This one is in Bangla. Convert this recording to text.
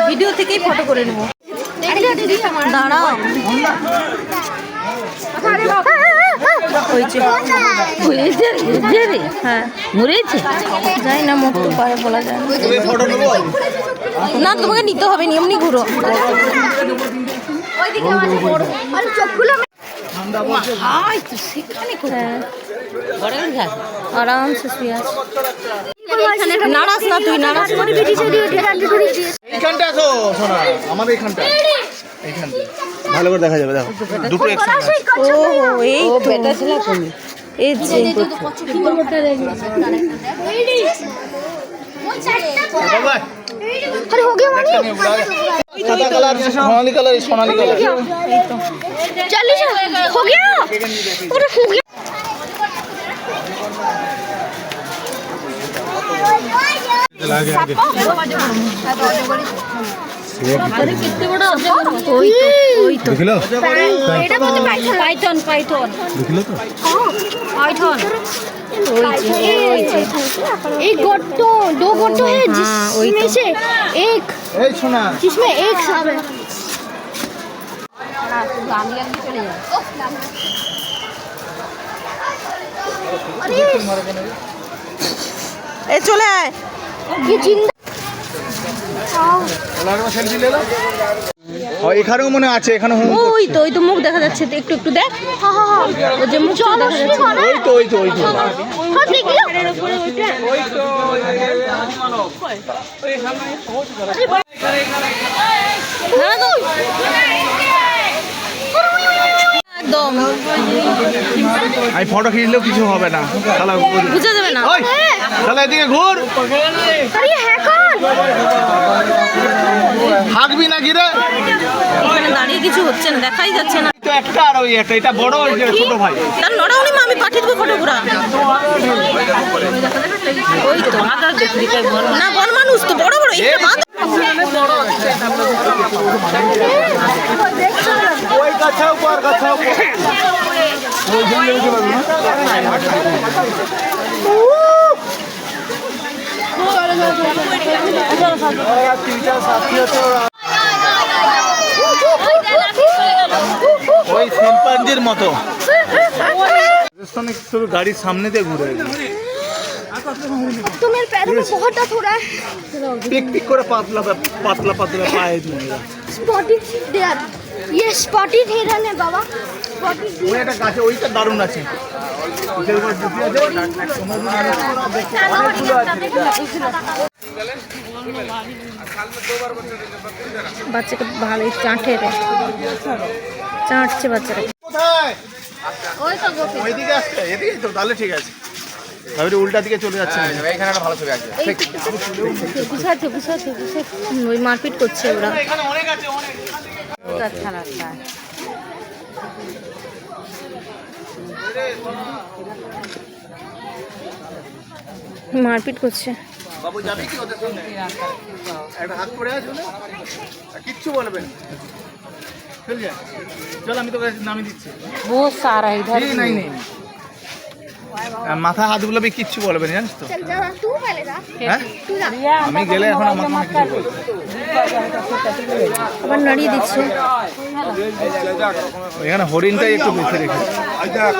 ভিডিও থেকেই ফটো করে নেবো। দাঁড়াও, হ্যাঁ মরেছে, যাই না মরতে পারে বলা যায় না। তোমাকে নিতে হবে, এমনি ঘুরো। আরামসে শুয়ে আছে। নারাজ না তুই, নারাজ এইখানটা আসো সোনা, আমাদের এইখানটা, এইখানটা ভালো করে দেখা যাবে। দেখো দুটো একসাথে। ও এই তো বেটা ছিল তুমি। এই যে बाबा अरे हो गया सादा colour Sonali colour Sonali colour चलिए हो गया पूरा हो गया আরে কিতনে বড় ওই তো দেখিলো এটা বলতে পাইথন পাইথন দেখিলো তো पाइथन एक गोटो दो गोटो है जिसमें से एक এই সোনা जिसमें एक सांप है এই চলে আয়। ये जिंदा লাগা সেলফি ले लो এখানেও মনে আছে এখানে ওই তো মুখ দেখা যাচ্ছে, একটু একটু দেখ। ও যে মুখ দেখা যাচ্ছে, ওই তো हां देख लो একদম আমি ফটো খিচলেও কিছু হবে না শালা বুঝা যাবে না। ওই শালা এদিকে ঘুর अरे ये है कौन থাকবি না কি রে এখানে দাঁড়িয়ে কিছু হচ্ছে না, দেখাই যাচ্ছে না। তো একটা আর ওই একটা এটা বড় ওই যে ছোট ভাই তার নড়াউনি মা, আমি পাঠিয়ে দেবো ফটোগুলা। ওই তো না, বড় মানুষ তো, বড় বড় এটা মা ওই গাছা উপর ওই জন্য কি বলবো না ওই শিম্পাঞ্জির মতো রাজস্থানে শুধু গাড়ির সামনে দিয়ে ঘুরে तो मेरे पैरों में बहुत दर्द हो रहा है पिक पिक করে পাতলা পাতলা পাতলা পায়ে দিয়ে स्पॉटेड देयर ये स्पॉटेड हिरन है बाबा स्पॉटेड ওই একটা গাছে ওইটা দারুণ আছে ওদের উপর ঢুকে আছে বাচ্চাকে ভালোই চাঁটে রে, চাঁটছে বাচ্চারা। কোথায় ওইদিকে আসছে এদিকে তো তাহলে ঠিক আছে ভাবি উল্টা দিকে চলে যাচ্ছে এখানে একটা ভালো ছবি আছে গুছাচ্ছে ওই মারপিট করছে ওরা। এখানে অনেক আছে অনেক মারপিট করছে। বাবু যাবে কি ওদের সঙ্গে একটা হাত পড়ে আছে কিচ্ছু বলবে না চল যা চল আমি তোকে নামিয়ে দিচ্ছি বহুত সারা ইধার নেই মাথা হাত বুলাবি কিচ্ছু বলবে না জানিস তো चल जा तू पहले जा হ্যাঁ तू जा আমি গেলে এখন আমার কোনো কিছু বলবে আবার নাড়িয়ে দিচ্ছে। এখানে হরিণটাই একটু বেশি রেখেছে जाओ